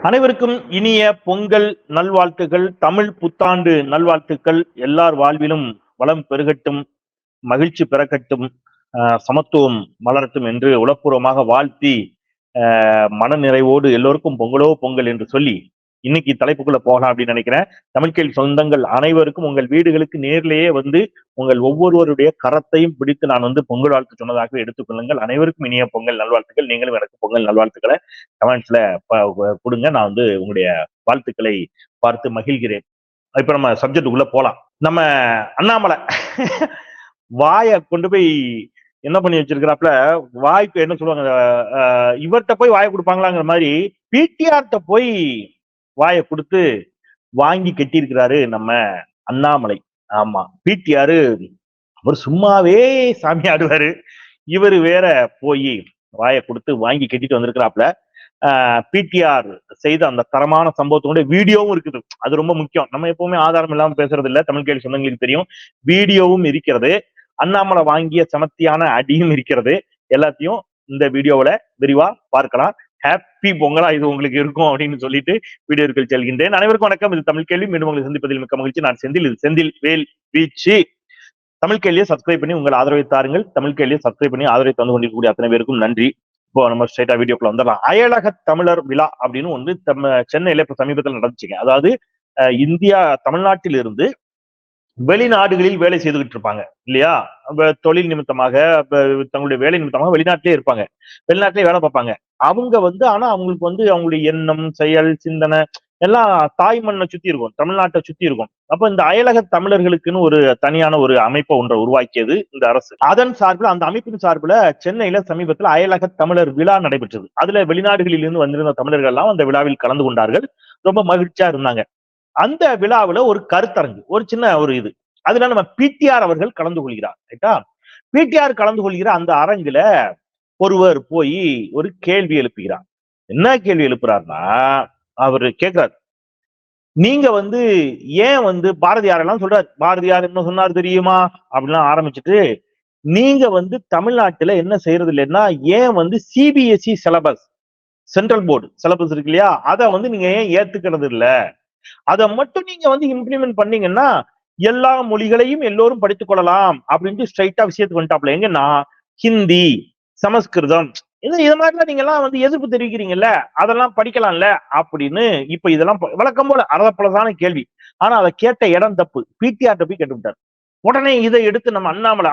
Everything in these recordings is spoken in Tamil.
அனைவருக்கும் இனிய பொங்கல் நல்வாழ்த்துக்கள், தமிழ் புத்தாண்டு நல்வாழ்த்துக்கள். எல்லார் வாழ்விலும் வளம் பெருகட்டும், மகிழ்ச்சி பிறக்கட்டும், சமத்துவம் மலரட்டும் என்று உளப்பூர்வமாக வாழ்த்தி மனநிறைவோடு எல்லோருக்கும் பொங்கலோ பொங்கல் என்று சொல்லி இன்னைக்கு தலைப்புக்குள்ள போகலாம் அப்படின்னு நினைக்கிறேன். தமிழ்கேள்வி சொந்தங்கள் அனைவருக்கும் உங்கள் வீடுகளுக்கு நேர்லேயே வந்து உங்கள் ஒவ்வொருவருடைய கரத்தையும் பிடித்து நான் வந்து பொங்கல் வாழ்த்து சொன்னதாக எடுத்துக்கொள்ளுங்கள். அனைவருக்கும் இனிய பொங்கல் நல்வாழ்த்துக்கள். நீங்களும் எனக்கு பொங்கல் நல்வாழ்த்துக்களை கமெண்ட்ஸ்ல கொடுங்க. நான் வந்து உங்களுடைய வாழ்த்துக்களை பார்த்து மகிழ்கிறேன். இப்ப நம்ம சப்ஜெக்ட் உள்ள போலாம். நம்ம அண்ணாமலை வாயை கொண்டு போய் என்ன பண்ணி வச்சிருக்கிறாப்புல, வாய்க்கு என்ன சொல்லுவாங்க, இவர்கிட்ட போய் வாயை கொடுப்பாங்களாங்கிற மாதிரி பிடிஆர்ட்ட போய் வாயை கொடுத்து வாங்கி கட்டியிருக்கிறாரு நம்ம அண்ணாமலை. ஆமா, பிடிஆர் அவர் சும்மாவே சாமி ஆடுவாரு, இவரு வேற போய் வாயை கொடுத்து வாங்கி கட்டிட்டு வந்திருக்கிறாப்புல. பிடிஆர் செய்த அந்த தரமான சம்பவத்தோட வீடியோவும் இருக்குது. அது ரொம்ப முக்கியம். நம்ம எப்பவுமே ஆதாரம் இல்லாம பேசுறது இல்ல, தமிழ் கேள்வி சொந்தங்களுக்கு தெரியும். வீடியோவும் இருக்கிறது, அண்ணாமலை வாங்கிய சமத்தியான அடியும் இருக்கிறது. எல்லாத்தையும் இந்த வீடியோவில விரிவா பார்க்கலாம். ஹாப்பி பொங்கலா இது உங்களுக்கு இருக்கும் அப்படின்னு சொல்லிட்டு வீடியோக்கள் செல்கின்றேன். அனைவருக்கும் வணக்கம். இது தமிழ் கேள்வி. மீண்டும் உங்களை சந்திப்பதில் மிக்க மகிழ்ச்சி. நான் செந்தில். இது செந்தில் வேல் வீச்சு. தமிழ் கேள்வியை சப்ஸ்கிரைப் பண்ணி உங்கள் ஆதரவை தாருங்கள். தமிழ் கேள்வியை சப்ஸ்கிரைப் பண்ணி ஆதரவை தந்து கொண்டிருக்கக்கூடிய அத்தனை பேருக்கும் நன்றி. இப்போ நம்ம ஸ்ட்ரைட்டா வீடியோக்குள்ள வந்துடலாம். அயலக தமிழர் விழா அப்படின்னு ஒன்று சென்னையில இப்ப சமீபத்தில் நடந்துச்சுங்க. அதாவது இந்தியா தமிழ்நாட்டில் இருந்து வெளிநாடுகளில் வேலை செய்துகிட்டு இருப்பாங்க இல்லையா, தொழில் நிமித்தமாக தங்களுடைய வேலை நிமித்தமாக வெளிநாட்டிலே இருப்பாங்க, வெளிநாட்டிலே வேலை பார்ப்பாங்க. அவங்க வந்து ஆனா அவங்களுக்கு வந்து அவங்களுடைய எண்ணம், செயல், சிந்தனை எல்லாம் தாய் மண்ணை சுத்தி இருக்கும், தமிழ்நாட்டை சுத்தி இருக்கும். அப்ப இந்த அயலக தமிழர்களுக்குன்னு ஒரு தனியான ஒரு அமைப்பை ஒன்றை உருவாக்கியது இந்த அரசு. அதன் சார்பில், அந்த அமைப்பின் சார்பில் சென்னையில சமீபத்தில் அயலக தமிழர் விழா நடைபெற்றது. அதுல வெளிநாடுகளில் இருந்து வந்திருந்த தமிழர்கள் எல்லாம் அந்த விழாவில் கலந்து கொண்டார்கள். ரொம்ப மகிழ்ச்சியா இருந்தாங்க. அந்த விழாவில் ஒரு கருத்தரங்கு, ஒரு சின்ன ஒரு இது, அதுல நம்ம பிடிஆர் அவர்கள் கலந்து கொள்கிறார். ரைட்டா? பிடிஆர் கலந்து கொள்கிற அந்த அரங்குல ஒருவர் போய் ஒரு கேள்வி எழுப்புகிறார். என்ன கேள்வி எழுப்புறாருன்னா, அவரு கேட்கிறார், நீங்க வந்து ஏன் வந்து பாரதியார் எல்லாம் சொல்றாரு, பாரதியார் என்ன சொன்னார் தெரியுமா அப்படிலாம் ஆரம்பிச்சுட்டு, நீங்க வந்து தமிழ்நாட்டுல என்ன செய்யறது இல்லைன்னா, ஏன் வந்து CBSE syllabus, central board syllabus இருக்கு இல்லையா, அதை வந்து நீங்க ஏன் ஏத்துக்கிறது இல்ல, அதை மட்டும் நீங்க வந்து இம்ப்ளிமெண்ட் பண்ணீங்கன்னா எல்லா மொழிகளையும் எல்லோரும் படித்துக் கொள்ளலாம் அப்படின்ட்டு ஸ்ட்ரைட்டா விஷயத்துக்கு வந்துட்டாப்ல. எங்கன்னா ஹிந்தி, சமஸ்கிருதம், இது மாதிரிலாம் நீங்க எல்லாம் வந்து எதிர்ப்பு தெரிவிக்கிறீங்கல்ல, அதெல்லாம் படிக்கலாம்ல அப்படின்னு. இப்ப இதெல்லாம் வழக்கம் போல அரதப்பலதான கேள்வி. ஆனா அதை கேட்ட இடம் தப்பு. பிடிஆர்ட்ட போய் கேட்டு விட்டார். உடனே இதை எடுத்து நம்ம அண்ணாமலை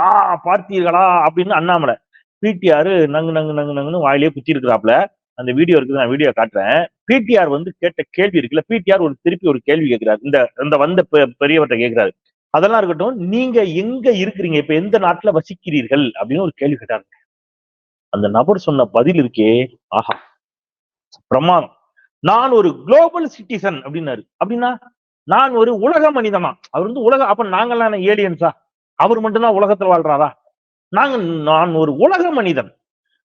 பார்த்தீர்களா அப்படின்னு அண்ணாமலை பிடிஆர் நங்கு நங்கு நங்கு நங்குன்னு வாயிலே குத்தி இருக்கிறாப்ல. அந்த வீடியோ இருக்குது, நான் வீடியோ காட்டுறேன். பிடிஆர் வந்து கேட்ட கேள்வி இருக்குல்ல, பிடிஆர் திருப்பி ஒரு கேள்வி கேட்கிறாரு. இந்த வந்த பெரியவர்கிட்ட கேட்கிறாரு. அதெல்லாம் இருக்கட்டும், நீங்க எங்க இருக்கிறீங்க, இப்ப எந்த நாட்டுல வசிக்கிறீர்கள் அப்படின்னு ஒரு கேள்வி கேட்டாரு. அந்த நபர் சொன்ன பதில் இருக்கே, ஆஹா பிரமாதம். நான் ஒரு குளோபல் சிட்டிசன் அப்படின்னாரு. அப்படின்னா நான் ஒரு உலக மனிதனா? அவர் வந்து அப்ப நாங்கெல்லாம் ஏலியன்ஸா? அவர் மட்டும்தான் உலகத்தில் வாழ்றாரா? நான் ஒரு உலக மனிதன்.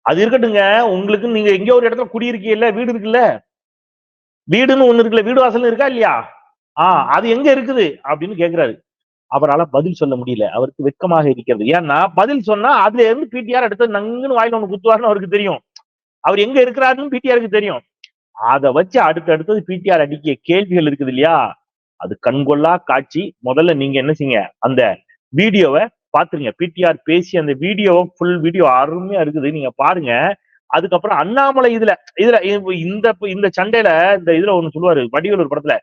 அது இருக்கட்டுங்க, உங்களுக்கு நீங்க எங்க ஒரு இடத்துல குடியிருக்கீங்கல்ல, வீடு இருக்குல்ல, வீடுன்னு ஒண்ணு இருக்குல்ல, வீடு வாசல் இருக்கா இல்லையா, அது எங்க இருக்குது அப்படின்னு கேட்கிறாரு. அவரால் பதில் சொல்ல முடியல. அவருக்கு வெட்கமாக இருக்கிறது. ஏன்னா பதில் சொன்னா அதுல இருந்து பிடிஆர் எடுத்து நங்குன்னு வாயில ஒண்ணு குத்துவாருன்னு அவருக்கு தெரியும். அவர் எங்க இருக்கிறாருன்னு பிடிஆருக்கு தெரியும். அதை வச்சு அடுத்தது பிடிஆர் அடிக்கிய கேள்விகள் இருக்குது இல்லையா, அது கண்கொள்ளா காட்சி. முதல்ல நீங்க என்ன செய்யுங்க, அந்த வீடியோவை பாத்துருங்க. பிடிஆர் பேசி அந்த வீடியோ, ஃபுல் வீடியோ அருமையா இருக்குது, நீங்க பாருங்க. அதுக்கப்புறம் அண்ணாமலை இதுல இந்த சண்டையில, இந்த இதுல ஒண்ணு சொல்லுவாரு வடிவேலு ஒரு படத்துல,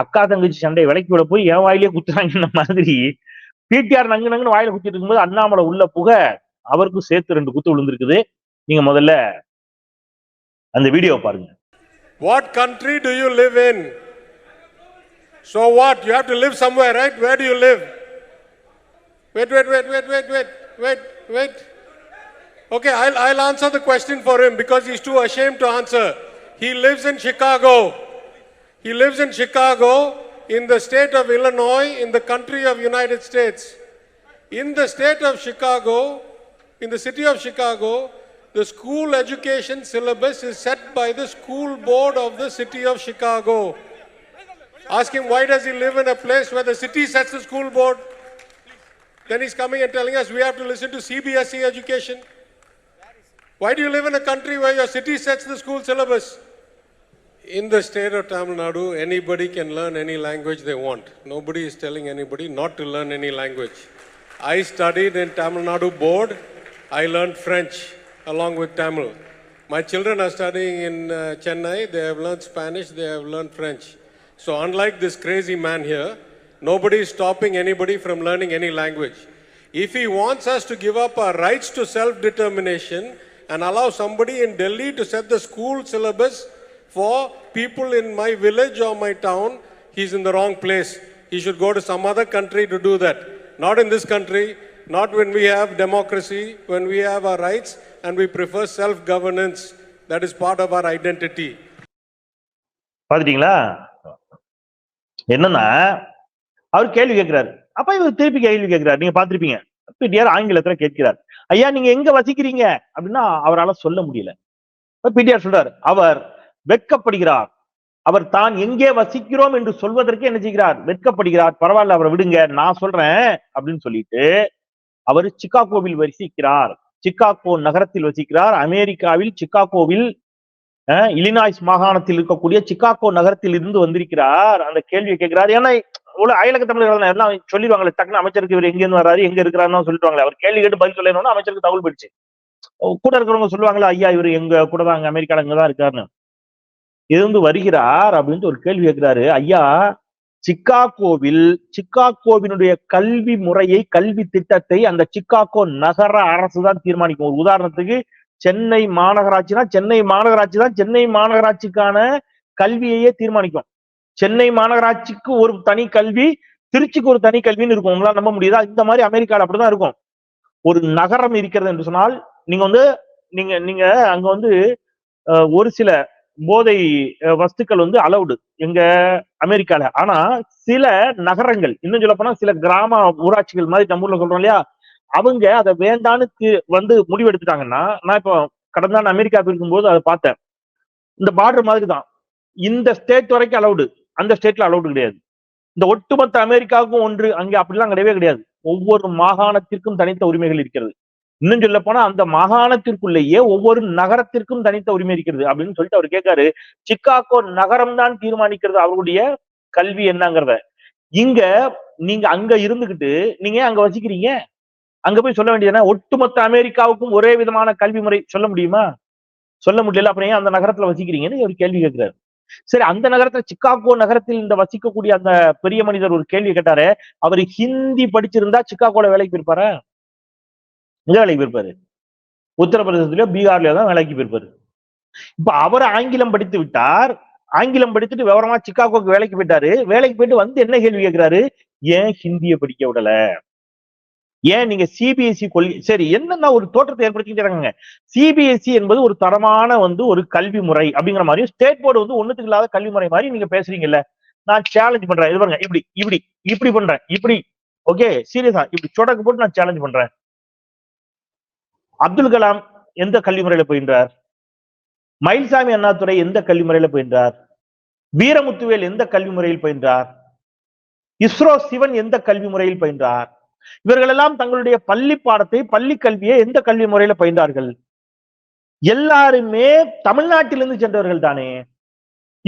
அக்கா தங்கச்சி சண்டை விலைக்கு விட போய் என் வாயிலே குத்துறாங்க மாதிரி பிடிஆர் நங்கு நங்குன்னு வாயில குத்திட்டு இருக்கும்போது அண்ணாமலை உள்ள புக அவருக்கும் சேர்த்து 2 குத்து விழுந்திருக்குது. நீங்க முதல்ல அந்த வீடியோ பாருங்க. What country do you live in? So what? You have to live somewhere, right? Where do you live? Wait. Okay, I'll answer the question for him because he's too ashamed to answer. He lives in Chicago. He lives in Chicago, in the state of Illinois, in the country of United States. In the state of Chicago, in the city of Chicago, the school education syllabus is set by the school board of the city of Chicago. Ask him, why does he live in a place where the city sets the school board? Then he's coming and telling us we have to listen to CBSE education. Why do you live in a country where your city sets the school syllabus? In the state of Tamil Nadu, anybody can learn any language they want. Nobody is telling anybody not to learn any language. I studied in Tamil Nadu board. I learned French along with Tamil. My children are studying in Chennai. They have learned Spanish. They have learned French. So unlike this crazy man here, nobody is stopping anybody from learning any language. If he wants us to give up our rights to self-determination and allow somebody in Delhi to set the school syllabus for people in my village or my town, he's in the wrong place. He should go to some other country to do that. Not in this country, not when we have democracy, when we have our rights and we prefer self-governance. That is part of our identity. பாத்துட்டீங்களா? என்னன்னா அவர் கேள்வி கேட்கிறாரு. அப்ப இவர் திருப்பி கேள்வி கேட்கிறார். நீங்க பாத்திருப்பீங்க. பிடிஆர் ஆங்கிலத்துல கேட்கிறார். ஐயா நீங்க எங்க வசிக்கிறீங்க அப்படின்னா அவரால் சொல்ல முடியல. பிடிஆர் சொல்றார் அவர் வெட்கப்படுகிறார். அவர் தான் எங்கே வசிக்கிறோம் என்று சொல்வதற்கு என்ன செய்கிறார்? வெட்கப்படுகிறார். பரவாயில்ல அவரை விடுங்க, நான் சொல்றேன் அப்படின்னு சொல்லிட்டு அவர் சிகாகோவில் வசிக்கிறார். சிகாகோ நகரத்தில் வசிக்கிறார். அமெரிக்காவில் சிகாகோவில் இலினாய்ஸ் மாகாணத்தில் இருக்கக்கூடிய சிகாகோ நகரத்தில் இருந்து வந்திருக்கிறார். அந்த கேள்வியை கேட்கிறார். ஏன்னா அயலக தமிழர்கள் எல்லாம் சொல்லிடுவாங்களே, டக்குனு அமைச்சருக்கு இவர் எங்க இருந்து வர்றாரு எங்க இருக்கிறாருன்னு சொல்லிடுவாங்களே. அவர் கேள்வி கேட்டு பதில் சொல்லணும்னா அமைச்சருக்கு தகவல் போயிடுச்சு. கூட இருக்கிறவங்க சொல்லுவாங்களா, ஐயா இவர் எங்க கூட தான் அங்க அமெரிக்கால இங்கதான் இருக்காருன்னு. இருந்து வருகிறார் அப்படின்ட்டு ஒரு கேள்வி கேட்கிறாரு. ஐயா சிகாகோவில் சிகாகோவினுடைய கல்வி முறையை கல்வி திட்டத்தை அந்த சிகாகோ நகர அரசு தான் தீர்மானிக்கும். ஒரு உதாரணத்துக்கு சென்னை மாநகராட்சினா சென்னை மாநகராட்சி தான் சென்னை மாநகராட்சிக்கான கல்வியையே தீர்மானிக்கும். சென்னை மாநகராட்சிக்கு ஒரு தனி கல்வி, திருச்சிக்கு ஒரு தனி கல்வின்னு இருக்கும். உங்களால நம்ப முடியுதா? இந்த மாதிரி அமெரிக்கால அப்படிதான் இருக்கும். ஒரு நகரம் இருக்கிறது என்று சொன்னால் நீங்க அங்க ஒரு சில போதை வஸ்துக்கள் அலௌடு எங்க அமெரிக்கால. ஆனா சில நகரங்கள், இன்னும் சொல்ல போனா சில கிராம ஊராட்சிகள் மாதிரி நம்ம ஊர்ல சொல்றோம் இல்லையா, அவங்க அதை வேண்டான்னு முடிவெடுத்துட்டாங்கன்னா, நான் இப்போ கடந்த நாள் அமெரிக்கா இருக்கும்போது அதை பார்த்தேன். இந்த பார்டர் மாதிரி தான். இந்த ஸ்டேட் வரைக்கும் அலௌடு, அந்த ஸ்டேட்ல அலௌடு கிடையாது. இந்த ஒட்டுமொத்த அமெரிக்காவுக்கும் ஒன்று, அங்க அப்படிலாம் கிடையவே கிடையாது. ஒவ்வொரு மாகாணத்திற்கும் தனித்த உரிமைகள் இருக்கிறது. இன்னும் சொல்ல போனா அந்த மாகாணத்திற்குள்ளேயே ஒவ்வொரு நகரத்திற்கும் தனித்த உரிமை இருக்கிறது அப்படின்னு சொல்லிட்டு அவர் கேட்காரு. சிகாகோ நகரம் தான் தீர்மானிக்கிறது அவருடைய கல்வி என்னங்கிறத. இங்க நீங்க அங்க இருந்துகிட்டு நீங்க அங்க வசிக்கிறீங்க, அங்க போய் சொல்ல வேண்டியதுன்னா ஒட்டுமொத்த அமெரிக்காவுக்கும் ஒரே விதமான கல்வி முறை சொல்ல முடியுமா? சொல்ல முடியல. அப்புறம் ஏன் அந்த நகரத்துல வசிக்கிறீங்கன்னு ஒரு கேள்வி கேட்கிறாரு. சரி, அந்த நகரத்துல சிகாகோ நகரத்தில் இந்த வசிக்கக்கூடிய அந்த பெரிய மனிதர் ஒரு கேள்வி கேட்டாரு. அவர் ஹிந்தி படிச்சிருந்தா சிகாகோல வேலைக்கு போயிருப்பாரு? எங்க வேலைக்கு போயிருப்பாரு? உத்தரப்பிரதேசத்திலயோ பீகார்லயோ தான் வேலைக்கு போயிருப்பாரு. இப்ப அவர் ஆங்கிலம் படித்து விட்டார். ஆங்கிலம் படித்துட்டு விவரமா சிகாகோக்கு வேலைக்கு போயிட்டாரு. வேலைக்கு போயிட்டு என்ன கேள்வி கேட்கிறாரு? ஏன் ஹிந்தியை படிக்க விடல? ஏன் நீங்க சிபிஎஸ்இ கொள்கை சரி என்னன்னா ஒரு தோற்றத்தை ஏற்படுத்திக்கிட்டாங்க. சிபிஎஸ்இ என்பது ஒரு தரமான ஒரு கல்வி முறை அப்படிங்கிற மாதிரி, ஸ்டேட் போர்டு ஒண்ணுத்துக்கு இல்லாத கல்வி முறை மாதிரி நீங்க பேசுறீங்கல்ல. நான் சேலஞ்ச் பண்றேன். இது பாருங்க, இப்படி இப்படி இப்படி பண்றேன், இப்படி ஓகே சீரியஸா இப்படி சொடக்கு போட்டு நான் சேலஞ்ச் பண்றேன். அப்துல் கலாம் எந்த கல்வி முறையில பயின்றார்? மயில்சாமி அண்ணாதுரை எந்த கல்வி முறையில பயின்றார்? வீரமுத்துவேல் எந்த கல்வி முறையில் பயின்றார்? இஸ்ரோ சிவன் எந்த கல்வி முறையில் பயின்றார்? இவர்கள் எல்லாம் தங்களுடைய பள்ளி பாடத்தை, பள்ளி கல்வியை எந்த கல்வி முறையில பயின்றார்கள்? எல்லாருமே தமிழ்நாட்டிலிருந்து சென்றவர்கள் தானே.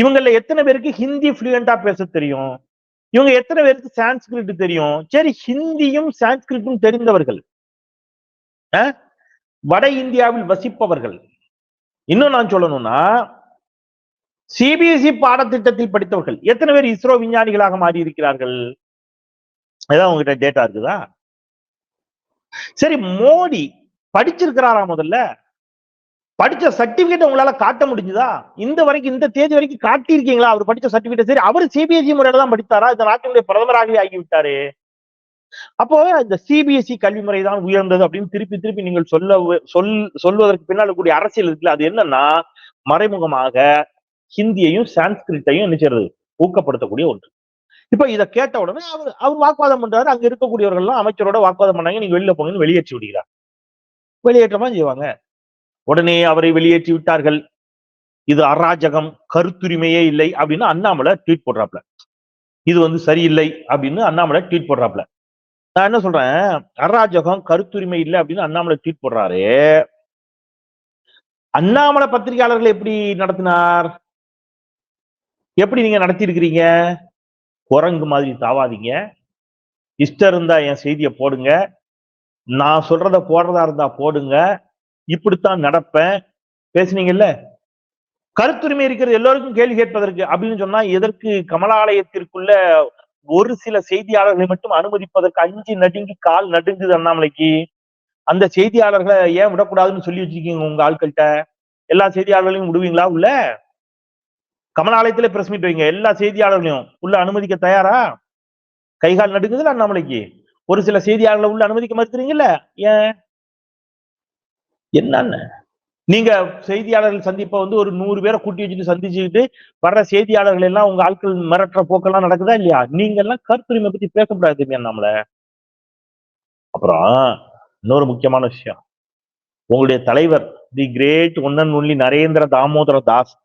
இவங்கள எத்தனை பேருக்கு ஹிந்தி ஃப்ளூயண்டா பேச தெரியும்? இவங்க எத்தனை பேருக்கு சான்ஸ்கிரிட் தெரியும்? சரி, ஹிந்தியும் சான்ஸ்கிரிட்டும் தெரிந்தவர்கள், வட இந்தியாவில் வசிப்பவர்கள். இன்னும் நான் சொல்லணும்னா சிபிஎஸ்இ பாடத்திட்டத்தில் படித்தவர்கள் எத்தனை பேர் இஸ்ரோ விஞ்ஞானிகளாக மாறி இருக்கிறார்கள்? ஏதாவது உங்ககிட்ட டேட்டா இருக்குதா? சரி, மோடி படிச்சிருக்கிறாரா? முதல்ல படிச்ச சர்டிபிகேட் உங்களால காட்ட முடிஞ்சுதா? இந்த வரைக்கும் இந்த தேதி வரைக்கும் காட்டியிருக்கீங்களா அவர் படிச்ச சர்டிபிகேட்? சரி, அவர் சிபிஎஸ்இ முறையில தான் படித்தாரா? இந்த நாட்டினுடைய பிரதமராகவே ஆகிவிட்டாரு. அப்போ இந்த சிபிஎஸ்இ கல்வி முறை தான் உயர்ந்தது அப்படின்னு திருப்பி திருப்பி நீங்கள் சொல்வதற்கு பின்னால் கூடிய அரசியல் இருக்குல்ல, அது என்னன்னா மறைமுகமாக ஹிந்தியையும் சான்ஸ்கிரிட்டையும் என்ன செய்யறது, ஊக்கப்படுத்தக்கூடிய ஒன்று. இப்ப இதை கேட்ட உடனே அவர் வாக்குவாதம் பண்றாரு. அங்க இருக்கக்கூடியவர்கள் எல்லாம் அமைச்சரோட வாக்குவாதம் பண்ணாங்க. நீங்க வெளியில போங்கன்னு வெளியேற்றி விடுகிறார். வெளியேற்றமா செய்வாங்க. உடனே அவரை வெளியேற்றி விட்டார்கள். இது அராஜகம், கருத்துரிமையே இல்லை அப்படின்னு அண்ணாமலை ட்வீட் போடுறாப்ல. இது சரியில்லை அப்படின்னு அண்ணாமலை ட்வீட் போடுறாப்ல. நான் என்ன சொல்றேன், அராஜகம் கருத்துரிமை இல்லை அப்படின்னு அண்ணாமலை ட்வீட் போடுறாரு. அண்ணாமலை பத்திரிகையாளர்கள் எப்படி நடத்தினார்? எப்படி நீங்க நடத்தி இருக்கிறீங்க? குரங்கு மாதிரி தாவாதீங்க. இஷ்டம் இருந்தா என் செய்தியை போடுங்க, நான் சொல்றத போடுறதா இருந்தா போடுங்க, இப்படித்தான் நடப்பேன் பேசுனீங்கல்ல. கருத்துரிமை இருக்கிறது எல்லோருக்கும் கேள்வி கேட்பதற்கு அப்படின்னு சொன்னா எதற்கு கமலாலயத்திற்குள்ள ஒரு சில செய்தியாளர்களை மட்டும் அனுமதிப்பதற்கு அஞ்சு நடுங்கி கால் நடுங்குது அண்ணாமலைக்கு? அந்த செய்தியாளர்களை ஏன் விடக்கூடாதுன்னு சொல்லி வச்சிருக்கீங்க உங்க ஆட்கள்கிட்ட? எல்லா செய்தியாளர்களையும் விடுவீங்களா உள்ள? கமலாலயத்திலே பிரஸ் மீட் வைங்க, எல்லா செய்தியாளர்களையும் உள்ள அனுமதிக்க தயாரா? கைகால் நடுங்குதுல அண்ணாமலைக்கு. ஒரு சில செய்தியாளர்களை உள்ள அனுமதிக்க மறுக்கிறீங்கல்ல, ஏன்? என்னன்னு நீங்க செய்தியாளர்கள் சந்திப்ப வந்து ஒரு 100 பேரை கூட்டி வச்சுட்டு சந்திச்சுக்கிட்டு வர்ற செய்தியாளர்கள் எல்லாம் உங்க ஆட்கள் மிரட்டுற போக்கெல்லாம் நடக்குதா இல்லையா? நீங்க எல்லாம் கருத்துரிமை பத்தி பேசக்கூடாது நம்மள. அப்புறம் இன்னொரு முக்கியமான விஷயம், உங்களுடைய தலைவர் the great one and only Narendra Damodara Das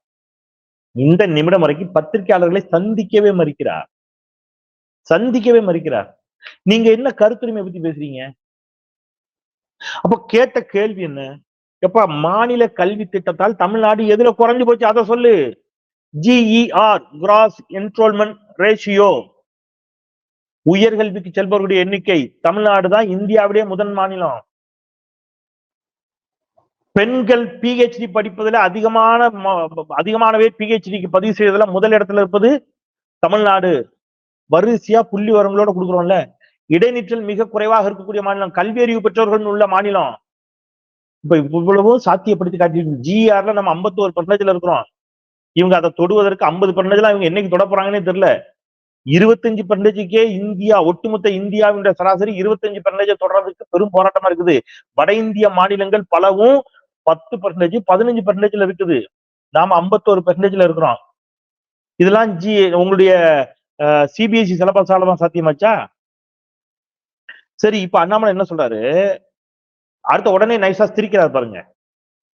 இந்த நிமிடம் வரைக்கும் பத்திரிகையாளர்களை சந்திக்கவே மறுக்கிறார். சந்திக்கவே மறுக்கிறார். நீங்க என்ன கருத்துரிமை பத்தி பேசுறீங்க? அப்ப கேட்ட கேள்வி என்ன? எப்ப மாநில கல்வி திட்டத்தால் தமிழ்நாடு எதுல குறைஞ்சு போச்சு அதை சொல்லு. ஜிஇஆர் கிராஸ் என்ரோல்மெண்ட் ரேஷியோ, உயர்கல்விக்கு செல்பவர்களுடைய எண்ணிக்கை தமிழ்நாடு தான் இந்தியாவிலேயே முதல் மாநிலம். பெண்கள் பிஹெச்டி படிப்பதில் அதிகமானவே பிஹெச்டிக்கு பதிவு செய்வதில் முதல் இடத்துல இருப்பது தமிழ்நாடு. வரிசையா புள்ளி வரங்களோட கொடுக்குறோம்ல. இடைநிற்றல் மிக குறைவாக இருக்கக்கூடிய மாநிலம், கல்வி அறிவு பெற்றவர்கள் உள்ள மாநிலம். இப்ப இவ்வளவும் சாத்தியப்படுத்தி காட்டிட்டு ஜிஆர்ல நம்ம 51% இருக்கிறோம். இவங்க அதை தொடுவதற்கு 50% இவங்க என்னைக்கு தொட போறாங்கன்னே தெரியல. 25%க்கே இந்தியா, ஒட்டுமொத்த இந்தியாவின் சராசரி 25% தொடர்றதுக்கு பெரும் போராட்டமா இருக்குது. வட இந்திய மாநிலங்கள் பலவும் 10%, 15% இருக்குது. நாம 51% இருக்கிறோம். இதெல்லாம் உங்களுடைய சிபிஎஸ்இ சிலபஸால தான் சாத்தியமாச்சா? சரி, இப்ப அண்ணாமலை என்ன சொல்றாரு? அடுத்த உடனே நைஸா திரிக்கிறார் பாருங்க.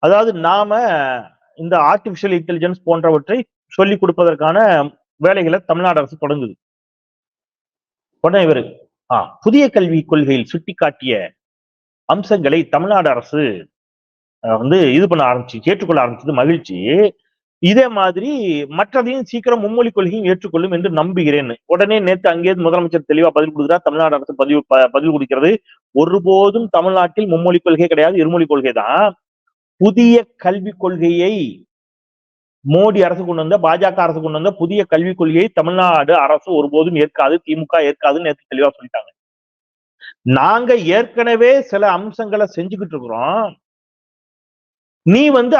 அதாவது நாம இந்த ஆர்டிபிஷியல் இன்டெலிஜென்ஸ் போன்றவற்றை சொல்லிக் கொடுப்பதற்கான வேலைகளை தமிழ்நாடு அரசு தொடங்குது. உடனே இவரு புதிய கல்விக் கொள்கையில் சுட்டிக்காட்டிய அம்சங்களை தமிழ்நாடு அரசு வந்து இது பண்ண ஆரம்பிச்சு, ஏற்றுக்கொள்ள ஆரம்பிச்சது மகிழ்ச்சி. இதே மாதிரி மற்றதையும் சீக்கிரம் மும்மொழி கொள்கையும் ஏற்றுக்கொள்ளும் என்று நம்புகிறேன். உடனே நேற்று அங்கே முதலமைச்சர் தெளிவா பதில் கொடுக்கிறார். தமிழ்நாடு அரசு பதில் கொடுக்கிறது, ஒருபோதும் தமிழ்நாட்டில் மும்மொழி கொள்கை கிடையாது, இருமொழி கொள்கை தான். புதிய கல்விக் கொள்கையை மோடி அரசு கொண்டு வந்த, பாஜக அரசு கொண்டு வந்த புதிய கல்விக் கொள்கையை தமிழ்நாடு அரசு ஒருபோதும் ஏற்காது, திமுக ஏற்காதுன்னு நேற்று தெளிவா சொல்லிட்டாங்க. நாங்க ஏற்கனவே சில அம்சங்களை செஞ்சுக்கிட்டு இருக்கிறோம். நீ வந்து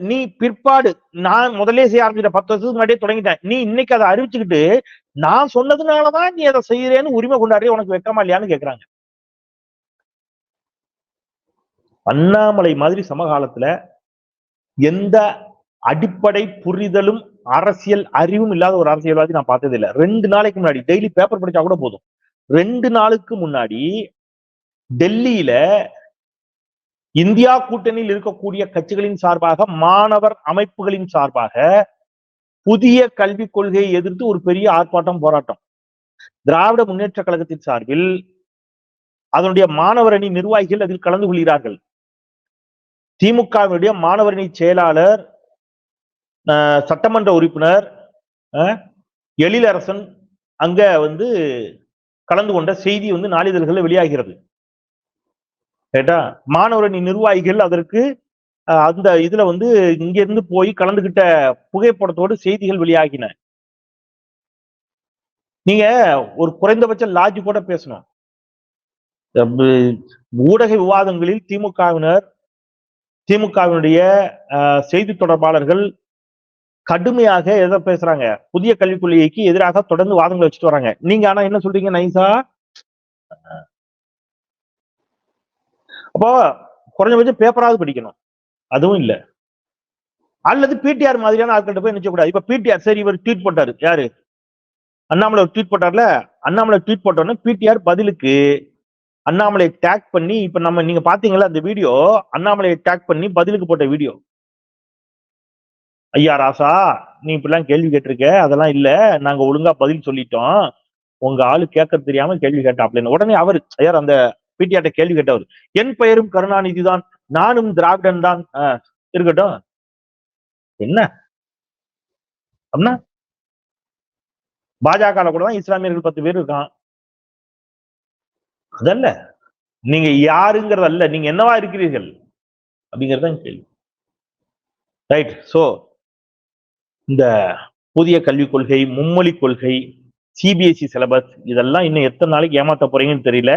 நீ பிற்பாடு, நான் முதலே செய்ய ஆரம்பிச்சிட்ட 10 வருஷத்துக்கு முன்னாடியே தொடங்கிட்டேன். நீ இன்னைக்கு அதை அறிவிச்சுக்கிட்டு நான் சொன்னதுனாலதான் நீ அதை செய்யறேன்னு உரிமை கொண்டாடுறே, உனக்கு வெக்கமா இல்லையான்னு கேக்குறாங்க. அண்ணாமலை மாதிரி சமகாலத்துல எந்த அடிப்படை புரிதலும் அரசியல் அறிவும் இல்லாத ஒரு அரசியல்வாதி நான் பார்த்தது இல்லை. 2 நாளைக்கு முன்னாடி, டெய்லி பேப்பர் படிச்சா கூட போதும், 2 நாளுக்கு முன்னாடி டெல்லியில இந்தியா கூட்டணியில் இருக்கக்கூடிய கட்சிகளின் சார்பாக, மாணவர் அமைப்புகளின் சார்பாக புதிய கல்விக் கொள்கையை எதிர்த்து ஒரு பெரிய ஆர்ப்பாட்டம், போராட்டம். திராவிட முன்னேற்ற கழகத்தின் சார்பில் அதனுடைய மாணவர் அணி நிர்வாகிகள் அதில் கலந்து கொள்கிறார்கள். திமுகவினுடைய மாணவர் அணி செயலாளர், சட்டமன்ற உறுப்பினர் எழிலரசன் அங்க வந்து கலந்து கொண்ட செய்தி வந்து நாளிதழ்களில் வெளியாகிறது. கேட்டா மாணவர் அணி நிர்வாகிகள் அதற்கு அந்த இதுல வந்து இங்க இருந்து போய் கலந்துகிட்ட புகைப்படத்தோடு செய்திகள் வெளியாகின. நீங்க ஒரு குறைந்தபட்ச லாஜிக் கூட பேசணும். ஊடக விவாதங்களில் திமுகவினுடைய செய்தி தொடர்பாளர்கள் கடுமையாக எதை பேசுறாங்க? புதிய கல்விக் கொள்கைக்கு எதிராக தொடர்ந்து வாதங்களை வச்சுட்டு வராங்க. நீங்க ஆனா என்ன சொல்றீங்க நைசா? அப்போ குறைஞ்சபட்சம் பேப்பராவது படிக்கணும், அதுவும் இல்ல. அல்லது பிடிஆர் மாதிரியான ஆட்கள்கிட்ட போய் நினைச்சக்கூடாது. இப்ப பிடிஆர், சரி இவர் ட்வீட் போட்டாரு, யாரு? அண்ணாமலை ட்வீட் போட்டார்ல, அண்ணாமலை ட்வீட் போட்டோன்னு பிடிஆர் பதிலுக்கு அண்ணாமலை டேக் பண்ணி, இப்ப நீங்க பாத்தீங்களா அந்த வீடியோ, அண்ணாமலையை டேக் பண்ணி பதிலுக்கு போட்ட வீடியோ. ஐயா ராசா, நீ இப்படிலாம் கேள்வி கேட்டிருக்க, அதெல்லாம் இல்ல, நாங்க ஒழுங்கா பதில் சொல்லிட்டோம், உங்க ஆளு கேட்க தெரியாம கேள்வி கேட்டா அப்படின்னு. உடனே அவர் யார் அந்த பிடிஆர்ட்ட கேள்வி கேட்டவர், என் பெயரும் கருணாநிதி தான், நானும் திராவிடன் தான், இருக்கட்டும், என்ன அப்படின்னா பாஜக கூட தான் இஸ்லாமியர்கள் 10 பேர் இருக்கான். அதல்ல நீங்க யாருங்கிறது அல்ல, நீங்க என்னவா இருக்கிறீர்கள் அப்படிங்கறத கேள்வி. ரைட். சோ இந்த புதிய கல்விக் கொள்கை, மும்மொழி கொள்கை, சிபிஎஸ்இ சிலபஸ் இதெல்லாம் இன்னும் எத்தனை நாளைக்கு ஏமாத்த போறீங்கன்னு தெரியல.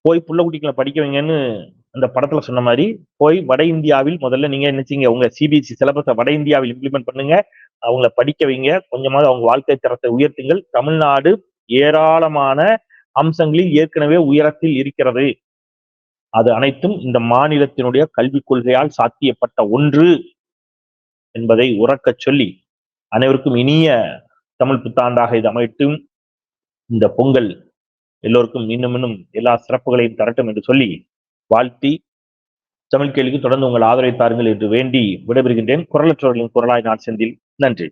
போய் புள்ள குட்டிகளை படிக்க வைங்கன்னு அந்த படத்துல சொன்ன மாதிரி போய் வட இந்தியாவில் முதல்ல நீங்க நினைச்சீங்க உங்க சிபிஎஸ்இ சிலபஸை வட இந்தியாவில் இம்ப்ளிமெண்ட் பண்ணுங்க, அவங்கள படிக்க வைங்க, கொஞ்சமாவது அவங்க வாழ்க்கை தரத்தை உயர்த்துங்கள். தமிழ்நாடு ஏராளமான அம்சங்களில் ஏற்கனவே உயரத்தில் இருக்கிறது. அது அனைத்தும் இந்த மாநிலத்தினுடைய கல்விக் கொள்கையால் சாத்தியப்பட்ட ஒன்று என்பதை உறக்கச் சொல்லி அனைவருக்கும் இனிய தமிழ் புத்தாண்டாக இது அமைட்டும். இந்த பொங்கல் எல்லோருக்கும் இன்னும் இன்னும் எல்லா சிறப்புகளையும் தரட்டும் என்று சொல்லி வாழ்த்தி தமிழ் கேள்விக்கு தொடர்ந்து உங்கள் ஆதரவை தாருங்கள் என்று வேண்டி விடைபெறுகின்றேன். குரலற்றவர்களின் குரலாய் நான் செந்தில். நன்றி.